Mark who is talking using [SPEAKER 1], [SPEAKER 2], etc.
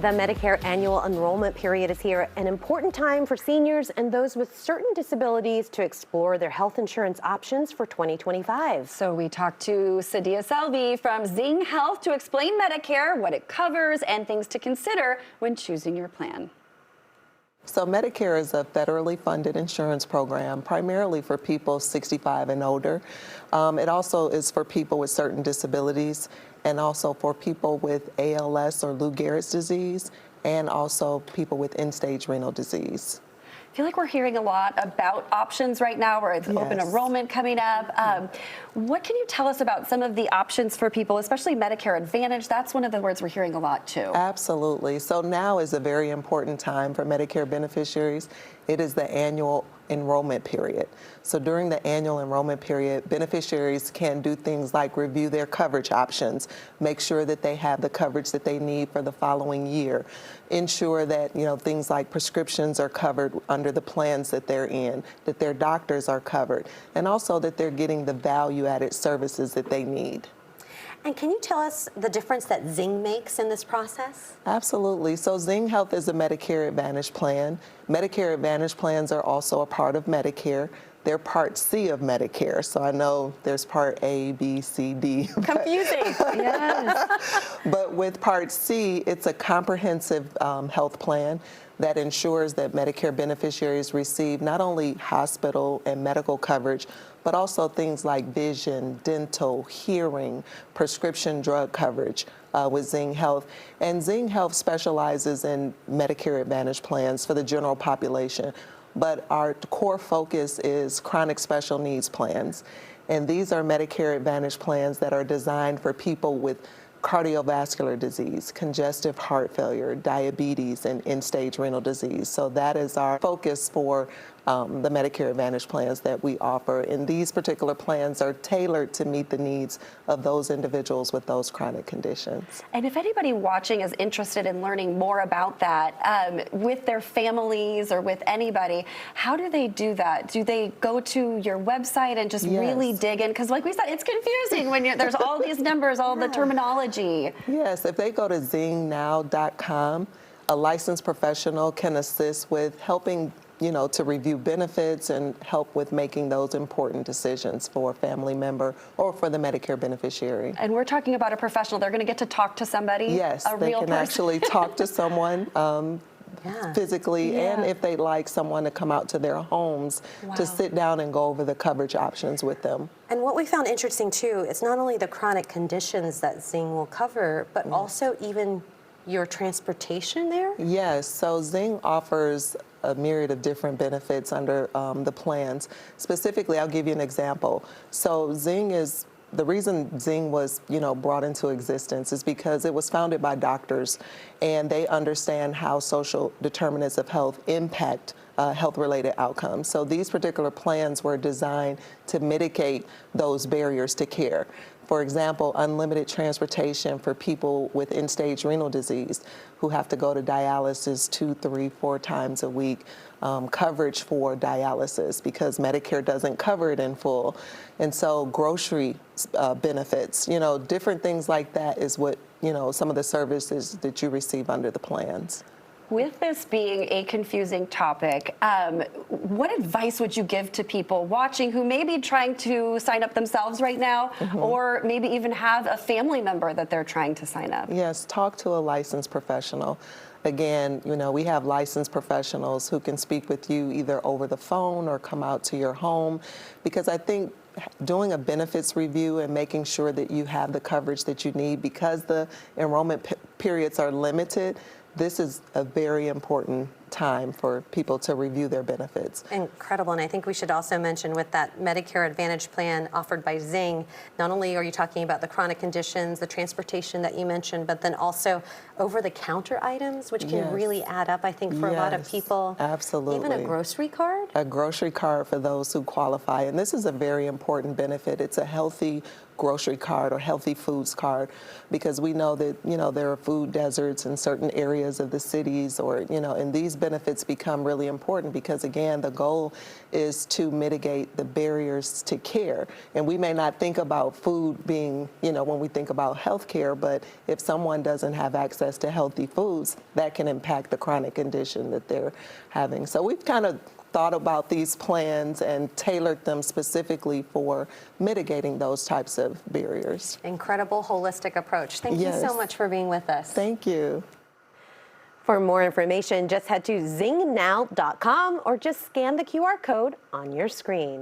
[SPEAKER 1] The Medicare annual enrollment period is here, an important time for seniors and those with certain disabilities to explore their health insurance options for 2025.
[SPEAKER 2] So we talked to Sadia Selvi from Zing Health to explain Medicare, what it covers, and things to consider when choosing your plan.
[SPEAKER 3] So Medicare is a federally funded insurance program primarily for people 65 and older. It also is for people with certain disabilities and also for people with ALS or Lou Gehrig's disease and also people with end-stage renal disease.
[SPEAKER 2] I feel like we're hearing a lot about options right now where it's open enrollment coming up. What can you tell us about some of the options for people, especially Medicare Advantage? That's one of the words we're hearing a lot too.
[SPEAKER 3] Absolutely. So now is a very important time for Medicare beneficiaries. It is the annual enrollment period. So during the annual enrollment period, beneficiaries can do things like review their coverage options, make sure that they have the coverage that they need for the following year, ensure that things like prescriptions are covered under the plans that they're in, that their doctors are covered, and also that they're getting the value-added services that they need.
[SPEAKER 1] And can you tell us the difference that Zing makes in this process?
[SPEAKER 3] Absolutely. So Zing Health is a Medicare Advantage plan. Medicare Advantage plans are also a part of Medicare. They're Part C of Medicare. So I know there's Part A, B, C, D.
[SPEAKER 2] Confusing. Yes.
[SPEAKER 3] But with Part C, it's a comprehensive health plan that ensures that Medicare beneficiaries receive not only hospital and medical coverage, but also things like vision, dental, hearing, prescription drug coverage with Zing Health. And Zing Health specializes in Medicare Advantage plans for the general population, but our core focus is chronic special needs plans. And these are Medicare Advantage plans that are designed for people with cardiovascular disease, congestive heart failure, diabetes, and end-stage renal disease. So that is our focus for the Medicare Advantage plans that we offer. And these particular plans are tailored to meet the needs of those individuals with those chronic conditions.
[SPEAKER 2] And if anybody watching is interested in learning more about that with their families or with anybody, how do they do that? Do they go to your website and just really dig in? Because like we said, it's confusing when there's all these numbers, all the terminology.
[SPEAKER 3] Yes, if they go to zingnow.com, a licensed professional can assist with helping to review benefits and help with making those important decisions for a family member or for the Medicare beneficiary.
[SPEAKER 2] And we're talking about a professional. They're going to get to talk to somebody,
[SPEAKER 3] yes,
[SPEAKER 2] a real person.
[SPEAKER 3] They can actually talk to someone physically, and if they'd like someone to come out to their homes to sit down and go over the coverage options with them.
[SPEAKER 1] And what we found interesting too, it's not only the chronic conditions that Zing will cover, but also even your transportation there?
[SPEAKER 3] Yes, so Zing offers a myriad of different benefits under the plans. Specifically, I'll give you an example. So the reason Zing was, brought into existence is because it was founded by doctors, and they understand how social determinants of health impact health-related outcomes. So these particular plans were designed to mitigate those barriers to care. For example, unlimited transportation for people with end-stage renal disease who have to go to dialysis 2, 3, 4 times a week, coverage for dialysis because Medicare doesn't cover it in full. And so grocery benefits, different things like that is what, some of the services that you receive under the plans.
[SPEAKER 2] With this being a confusing topic, what advice would you give to people watching who may be trying to sign up themselves right now, or maybe even have a family member that they're trying to sign up?
[SPEAKER 3] Yes, talk to a licensed professional. Again, we have licensed professionals who can speak with you either over the phone or come out to your home, because I think doing a benefits review and making sure that you have the coverage that you need, because the enrollment periods are limited, this is a very important time for people to review their benefits.
[SPEAKER 1] Incredible. And I think we should also mention with that Medicare Advantage plan offered by Zing, not only are you talking about the chronic conditions, the transportation that you mentioned, but then also over-the-counter items, which can really add up, I think, for a lot of people.
[SPEAKER 3] Absolutely.
[SPEAKER 1] Even a grocery card?
[SPEAKER 3] A grocery card for those who qualify. And this is a very important benefit. It's a healthy grocery card or healthy foods card, because we know that, there are food deserts in certain areas of the cities, or, and these benefits become really important because, again, the goal is to mitigate the barriers to care. And we may not think about food being, when we think about health care, but if someone doesn't have access to healthy foods, that can impact the chronic condition that they're having. So we've kind of thought about these plans and tailored them specifically for mitigating those types of barriers.
[SPEAKER 1] Incredible holistic approach. Thank you so
[SPEAKER 3] Yes.
[SPEAKER 1] much for being with us.
[SPEAKER 3] Thank you.
[SPEAKER 4] For more information, just head to zingnow.com or just scan the QR code on your screen.